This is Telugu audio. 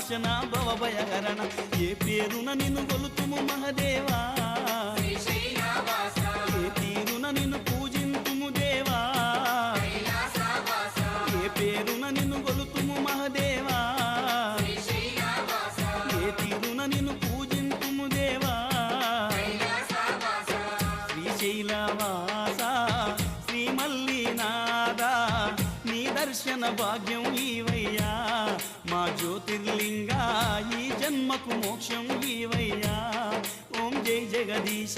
నాశన భవభయహరణ ఏ పేరున నిన్ను కొలుతుము మహదేవా ఏ తీరున నిన్ను పూజింతుము దేవా ఏ పేరున నిన్ను కొలుతుము మహదేవా ఏ తీరున నిన్ను పూజింతుము దేవా శ్రీశైలవాస శ్రీ మల్లినాథ నీ దర్శన భాగ్యం ఈవయ్యా మా జ్యోతిర్లింగా ఈ జన్మకు మోక్షం ఈవయ్యా ఓం జై జగదీశ